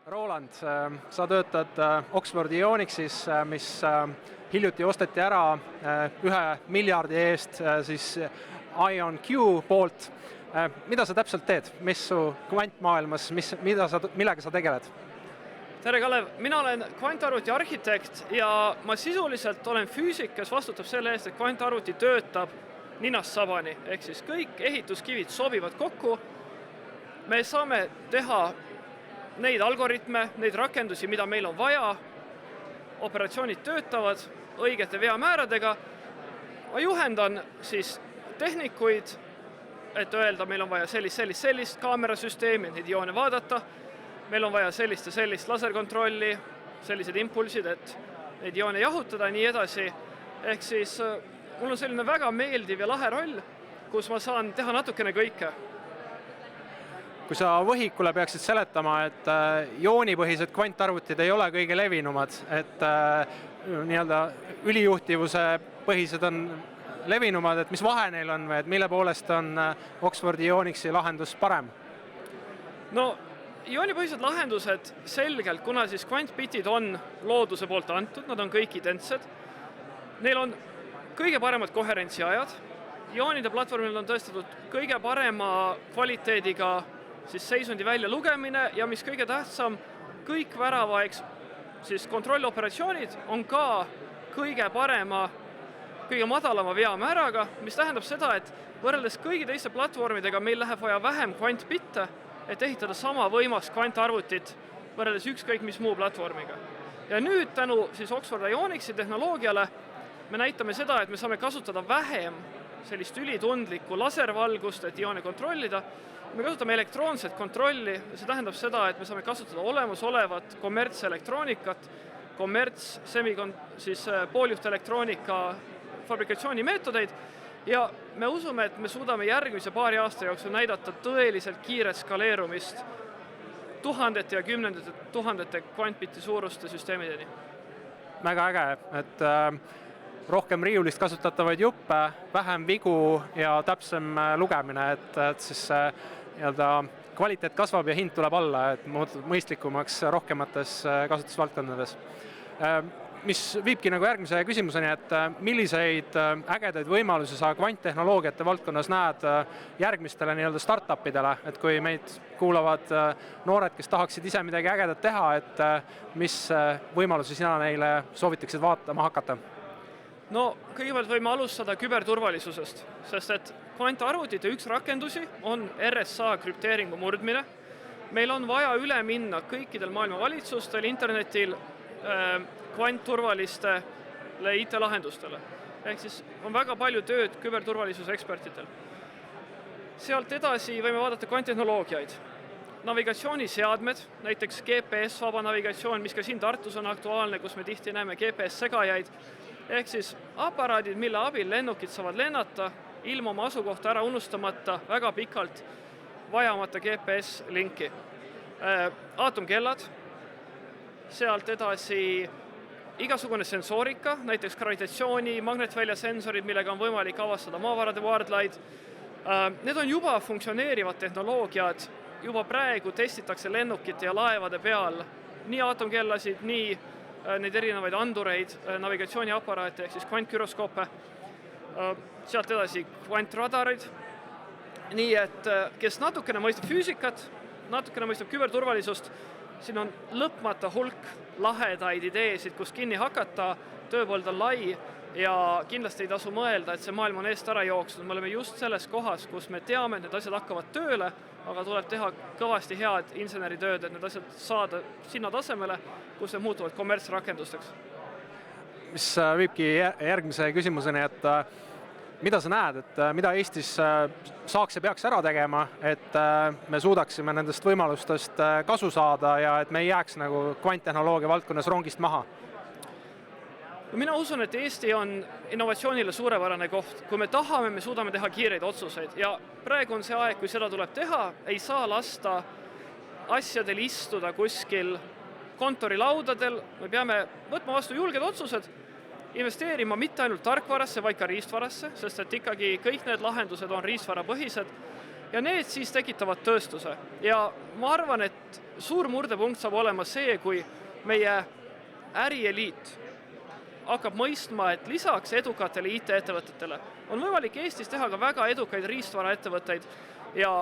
Roland, sa töötad Oxfordi Ionixis, mis hiljuti osteti ära 1 miljardi eest siis IonQ poolt. Mida sa täpselt teed? Mis su kvantmaailmas, millega sa tegeled? Tere Kalev, mina olen kvantarvuti arhitekt ja ma sisuliselt olen füüsik, kes vastutab selle eest, et kvantarvuti töötab ninast sabani. Ehk siis kõik ehituskivid sobivad kokku. Me saame teha neid algoritme, neid rakendusi, mida meil on vaja. Operatsioonid töötavad õigete veamääradega. Ma juhendan siis tehnikuid, et öelda, meil on vaja sellist kaamerasüsteemi, neid joone vaadata. Meil on vaja sellist ja sellist laserkontrolli, sellised impulsid, et neid joone jahutada ja nii edasi. Ehk siis mul on selline väga meeldiv ja lahe roll, kus ma saan teha natukene kõike. Kui sa võhikule peaksid seletama, et joonipõhised kvantarvutid ei ole kõige levinumad, et nii-öelda ülijuhtivuse põhised on levinumad, et mis vahe neil on või et mille poolest on Oxfordi Ionixi lahendus parem? No, joonipõhised lahendused selgelt, kuna siis kvantbitid on looduse poolt antud, nad on kõik identsed. Neil on kõige paremad koherentsiajad. Joonide platvormil on tõestatud kõige parema kvaliteediga siis seisundi välja lugemine ja mis kõige tähtsam, kõik väravaeks siis kontrolloperatsioonid on ka kõige parema, kõige madalama veamääraga, mis tähendab seda, et võrreldes kõigi teiste platvormidega meil läheb vaja vähem kvantbitte, et ehitada sama võimas kvantarvutit võrreldes ükskõik mis muu platvormiga. Ja nüüd tänu siis Oxford Ionixi tehnoloogiale me näitame seda, et me saame kasutada vähem sellist ülitundlikku laservalgust, et ioone kontrollida. Me kasutame elektroonset kontrolli, see tähendab seda, et me saame kasutada olemasolevat kommertselektroonikat, pooljuhtelektroonika fabrikatsioonimeetodeid ja me usume, et me suudame järgmise paari aasta jooksul näidata tõeliselt kiiret skaleerumist tuhandete ja kümnendate tuhandete kvantbiti suuruste süsteemideni. Väga äge, et rohkem riiulist kasutatavaid juppe, vähem vigu ja täpsem lugemine, et siis kvaliteet kasvab ja hind tuleb alla, et muutub mõistlikumaks rohkemates kasutusvaldkondades. Mis viibki nagu järgmise küsimuseni, et milliseid ägedaid võimalusi sa kvanttehnoloogiate valdkonnas näed järgmistele startupidele, et kui meid kuulavad noored, kes tahaksid ise midagi ägedat teha, et mis võimalusi sina neile soovitaksid vaatama hakata? No, kõigepealt võime alustada küberturvalisusest, sest et kvantarvutite üks rakendusi on RSA krüpteeringu murdmine. Meil on vaja üle minna kõikidel maailma valitsustel, internetil, kvantturvalistele IT-lahendustele. Ehk siis on väga palju tööd küberturvalisuse ekspertidel. Sealt edasi võime vaadata kvanttehnoloogiaid. Navigatsiooniseadmed, näiteks GPS-vaba navigatsioon, mis ka siin Tartus on aktuaalne, kus me tihti näeme GPS-segajaid. Ehk siis aparaadid, mille abil lennukid saavad lennata, ilma oma asukohta ära unustamata, väga pikalt vajamata GPS-linki. Aatomkellad, sealt edasi igasugune sensoorika, näiteks gravitatsiooni, magnetväljasensorid, millega on võimalik avastada maavarade vaardlaid. Need on juba funktsioneerivad tehnoloogiad, juba praegu testitakse lennukite ja laevade peal nii aatomkellasid, nii neid erinevaid andureid, navigatsiooniaparaate ehk siis kvantgyroskoope, sealt edasi kvantradarid. Nii et kes natukene mõistab füüsikat, natukene mõistab küberturvalisust, siin on lõpmata hulk lahedaid ideesid, kus kinni hakata, tööpõld on lai ja kindlasti ei tasu mõelda, et see maailm on eest ära jooksnud. Me oleme just selles kohas, kus me teame, et need asjad hakkavad tööle, aga tuleb teha kõvasti head inseneritööd, et need asjad saada sinna tasemele, kus need muutuvad kommertsrakendusteks. Mis viibki järgmise küsimuseni, et mida sa näed, et mida Eestis saaks ja peaks ära tegema, et me suudaksime nendest võimalustest kasu saada ja et me ei jääks nagu kvanttehnoloogia valdkonnas rongist maha? Mina usun, et Eesti on innovatsioonile suurepärane koht. Kui me tahame, me suudame teha kiireid otsuseid ja praegu on see aeg, kui seda tuleb teha, ei saa lasta asjadel istuda kuskil kontorilaudadel, me peame võtma vastu julged otsused, investeerima mitte ainult tarkvarasse, vaid ka riistvarasse, sest et ikkagi kõik need lahendused on riistvarapõhised ja need siis tekitavad tööstuse. Ja ma arvan, et suur murdepunkt saab olema see, kui meie ärieliit hakkab mõistma, et lisaks edukatele IT-ettevõtetele on võimalik Eestis teha ka väga edukaid riistvaraettevõtteid ja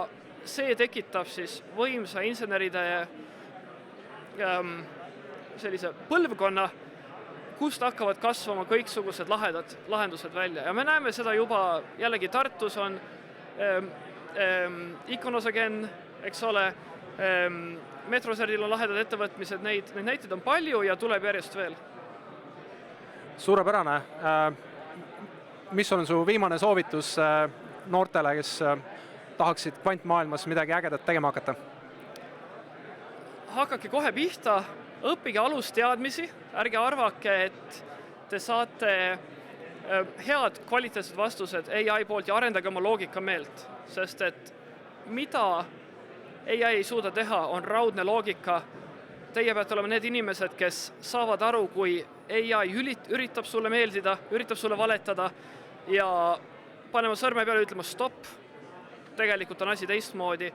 see tekitab siis võimsa inseneride sellise põlvkonna, kust hakkavad kasvama kõiksugused lahedad lahendused välja. Ja me näeme seda juba, jällegi Tartus on Iconosogen, eks ole, Metroserdil on lahedad ettevõtmised, neid näiteid on palju ja tuleb järjest veel. Suurepärane. Mis on su viimane soovitus noortele, kes tahaksid kvantmaailmas midagi ägedat tegema hakata? Hakake kohe pihta, õppige alusteadmisi, ärge arvake, et te saate head kvaliteetsed vastused AI poolt ja arendage oma loogika meelt, sest et mida AI ei suuda teha, on raudne loogika. Teie peate olema need inimesed, kes saavad aru, kui AI üritab sulle meeldida, üritab sulle valetada ja panema sõrme peale ütlema stopp, tegelikult on asi teistmoodi.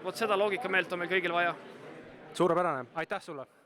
Vot seda loogika meelt on meil kõigil vaja. Suurepärane, aitäh sulle!